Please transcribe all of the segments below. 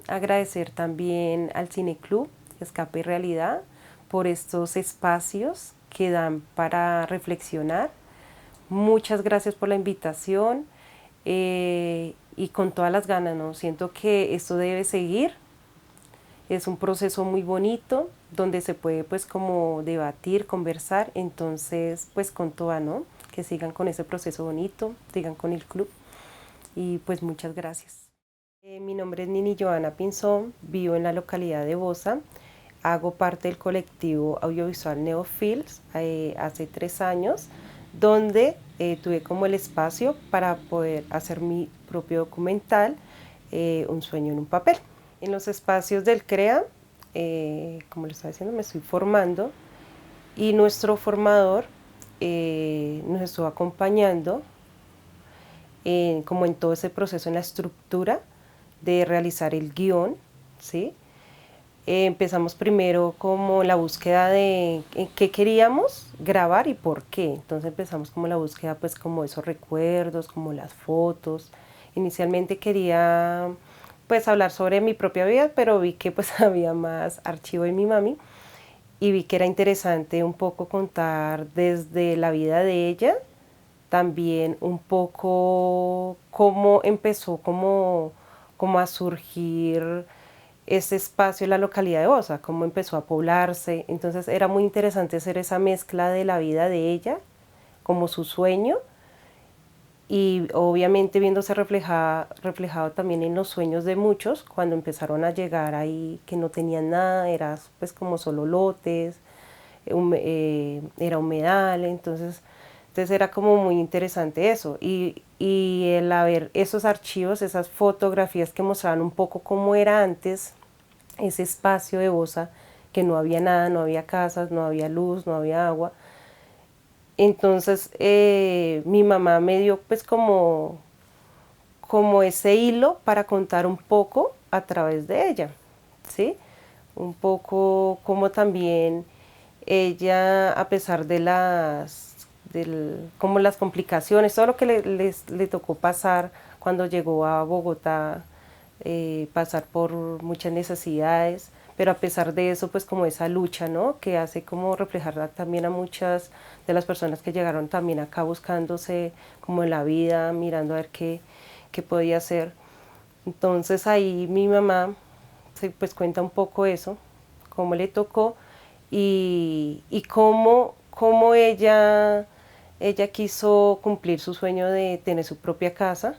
agradecer también al Cineclub Escape y Realidad por estos espacios que dan para reflexionar. Muchas gracias por la invitación y con todas las ganas, ¿no? Siento que esto debe seguir. Es un proceso muy bonito donde se puede pues como debatir, conversar, entonces pues con toda, ¿no? Que sigan con ese proceso bonito, sigan con el club y pues muchas gracias. Mi nombre es Nini Joana Pinzón, vivo en la localidad de Bosa, hago parte del colectivo audiovisual Neofilms hace 3 años, donde tuve como el espacio para poder hacer mi propio documental, Un sueño en un papel. En los espacios del CREA, como les estaba diciendo, me estoy formando y nuestro formador nos estuvo acompañando como en todo ese proceso, en la estructura de realizar el guión, ¿sí? Empezamos primero como la búsqueda de qué queríamos grabar y por qué. Entonces empezamos como la búsqueda, pues como esos recuerdos, como las fotos. Inicialmente quería pues hablar sobre mi propia vida, pero vi que pues había más archivo de mi mami y vi que era interesante un poco contar desde la vida de ella, también un poco cómo empezó como a surgir ese espacio en la localidad de Bosa, cómo empezó a poblarse. Entonces era muy interesante hacer esa mezcla de la vida de ella, como su sueño, y obviamente viéndose reflejado también en los sueños de muchos, cuando empezaron a llegar ahí que no tenían nada, era pues como solo lotes, era humedal, entonces era como muy interesante eso. Y el haber esos archivos, esas fotografías que mostraban un poco cómo era antes ese espacio de Bosa, que no había nada, no había casas, no había luz, no había agua. Entonces mi mamá me dio pues como ese hilo para contar un poco a través de ella, ¿sí? Un poco como también ella, a pesar de como las complicaciones, todo lo que le tocó pasar cuando llegó a Bogotá, pasar por muchas necesidades, pero a pesar de eso, pues como esa lucha, ¿no? Que hace como reflejar también a muchas de las personas que llegaron también acá buscándose como en la vida, mirando a ver qué podía hacer. Entonces ahí mi mamá pues cuenta un poco eso, cómo le tocó y cómo ella quiso cumplir su sueño de tener su propia casa,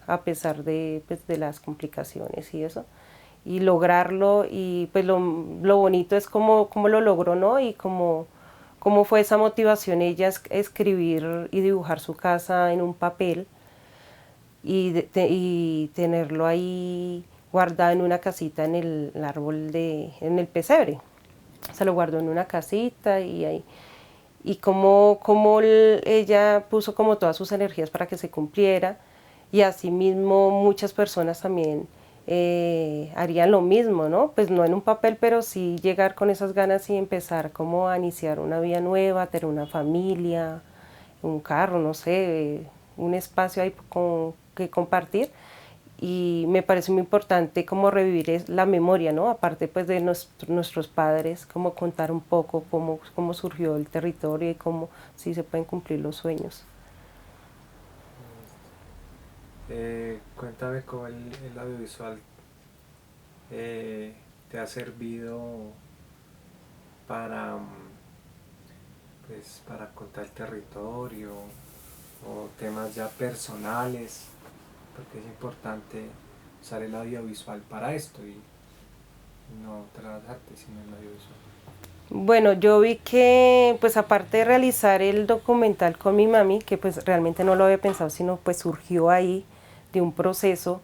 a pesar de, pues, de las complicaciones y eso, y lograrlo, y pues lo bonito es cómo lo logró, ¿no? Y cómo fue esa motivación ella escribir y dibujar su casa en un papel y tenerlo ahí guardado en una casita en el árbol en el pesebre. Se lo guardó en una casita y ahí. Y ella puso como todas sus energías para que se cumpliera, y asimismo muchas personas también harían lo mismo, ¿no? Pues no en un papel, pero sí llegar con esas ganas y empezar como a iniciar una vida nueva, tener una familia, un carro, no sé, un espacio ahí que compartir. Y me parece muy importante como revivir la memoria, ¿no? Aparte pues de nuestros padres, como contar un poco cómo surgió el territorio y cómo sí se pueden cumplir los sueños. Cuéntame cómo el audiovisual te ha servido para, pues, para contar el territorio o temas ya personales, porque es importante usar el audiovisual para esto y no otras artes, sino el audiovisual. Bueno, yo vi que, pues aparte de realizar el documental con mi mami, que pues realmente no lo había pensado, sino pues surgió ahí de un proceso,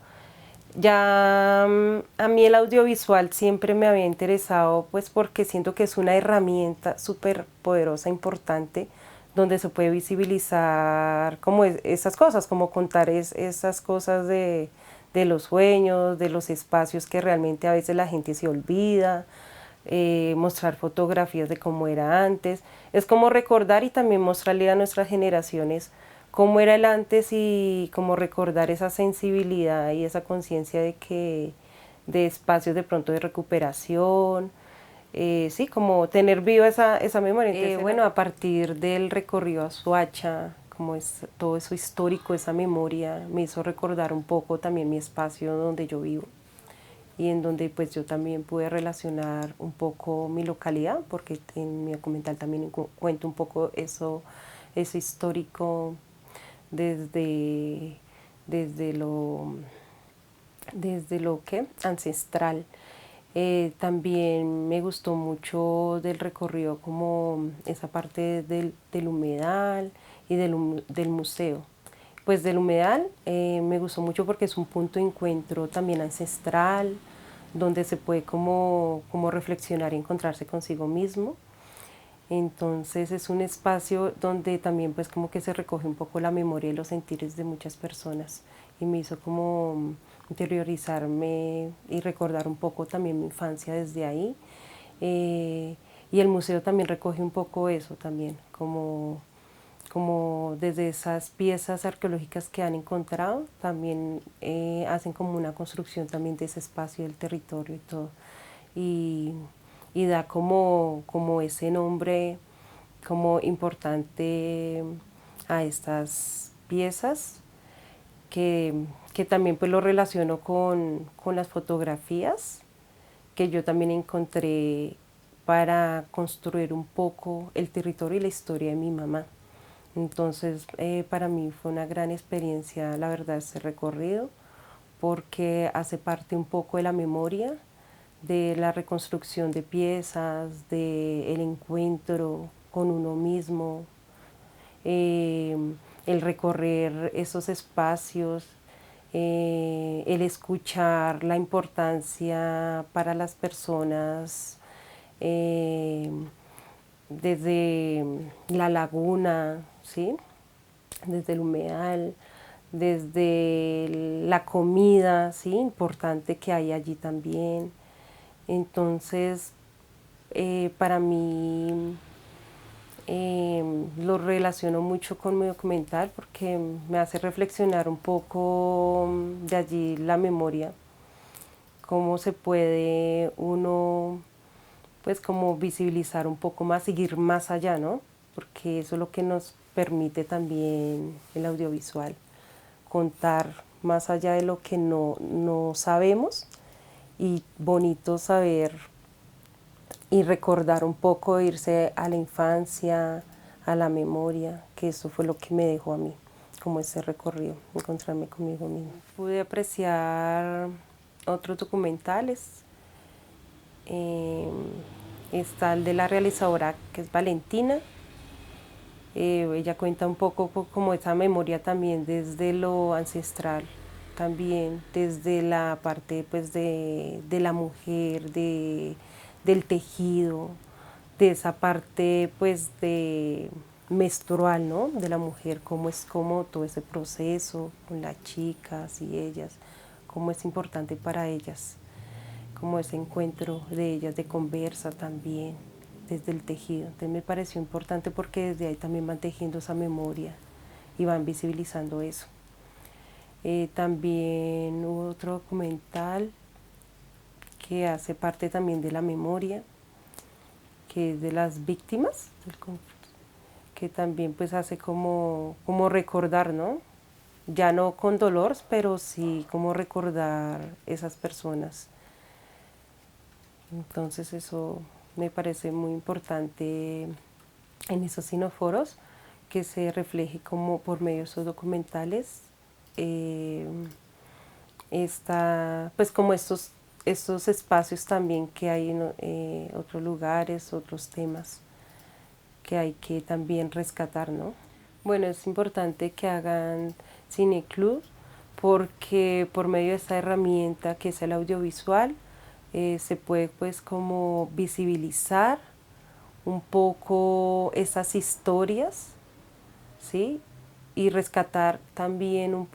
ya a mí el audiovisual siempre me había interesado, pues porque siento que es una herramienta súper poderosa, importante, donde se puede visibilizar como esas cosas, como contar esas cosas de los sueños, de los espacios que realmente a veces la gente se olvida, mostrar fotografías de cómo era antes. Es como recordar y también mostrarle a nuestras generaciones cómo era el antes y como recordar esa sensibilidad y esa conciencia de espacios de pronto de recuperación, sí, como tener viva esa memoria. Bueno, a partir del recorrido a Soacha, como es todo eso histórico, esa memoria, me hizo recordar un poco también mi espacio donde yo vivo y en donde pues yo también pude relacionar un poco mi localidad, porque en mi documental también cuento un poco eso histórico desde, desde lo, desde lo que ancestral. También me gustó mucho del recorrido como esa parte del humedal y del museo. Pues del humedal me gustó mucho porque es un punto de encuentro también ancestral, donde se puede como reflexionar y encontrarse consigo mismo. Entonces es un espacio donde también pues como que se recoge un poco la memoria y los sentires de muchas personas y me hizo como interiorizarme y recordar un poco también mi infancia desde ahí. Y el museo también recoge un poco eso también, como desde esas piezas arqueológicas que han encontrado, también hacen como una construcción también de ese espacio del territorio y todo. Y, y da como ese nombre como importante a estas piezas que también pues lo relaciono con las fotografías que yo también encontré para construir un poco el territorio y la historia de mi mamá. Entonces, para mí fue una gran experiencia, la verdad, ese recorrido, porque hace parte un poco de la memoria, de la reconstrucción de piezas, del encuentro con uno mismo, eh, el recorrer esos espacios, el escuchar la importancia para las personas desde la laguna, ¿sí? Desde el humedal, desde la comida, ¿sí? Importante que hay allí también. Entonces, para mí lo relaciono mucho con mi documental porque me hace reflexionar un poco de allí la memoria, cómo se puede uno pues como visibilizar un poco más, seguir más allá, ¿no? Porque eso es lo que nos permite también el audiovisual, contar más allá de lo que no sabemos y bonito saber y recordar un poco, irse a la infancia, a la memoria, que eso fue lo que me dejó a mí, como ese recorrido, encontrarme conmigo misma. Pude apreciar otros documentales. Está el de la realizadora que es Valentina. Ella cuenta un poco como esa memoria también desde lo ancestral, también desde la parte pues de la mujer, del tejido, de esa parte pues de menstrual, ¿no? De la mujer, cómo es como todo ese proceso con las chicas y ellas, cómo es importante para ellas, como ese encuentro de ellas, de conversa también, desde el tejido. Entonces me pareció importante porque desde ahí también van tejiendo esa memoria y van visibilizando eso. También hubo otro documental que hace parte también de la memoria, que es de las víctimas del conflicto, que también pues hace como recordar, ¿no? Ya no con dolor, pero sí como recordar esas personas. Entonces eso me parece muy importante en esos cinoforos, que se refleje como por medio de esos documentales pues como estos espacios también que hay en otros lugares, otros temas que hay que también rescatar, ¿no? Bueno, es importante que hagan cineclub porque por medio de esta herramienta que es el audiovisual se puede pues como visibilizar un poco esas historias, ¿sí? Y rescatar también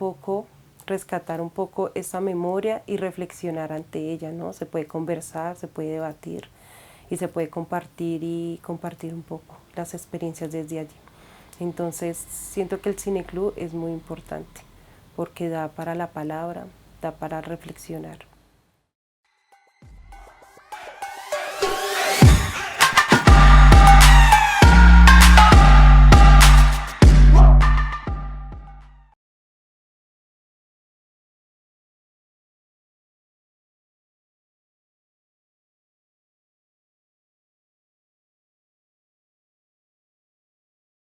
rescatar un poco esa memoria y reflexionar ante ella, ¿no? Se puede conversar, se puede debatir y se puede compartir un poco las experiencias desde allí. Entonces siento que el cineclub es muy importante porque da para la palabra, da para reflexionar.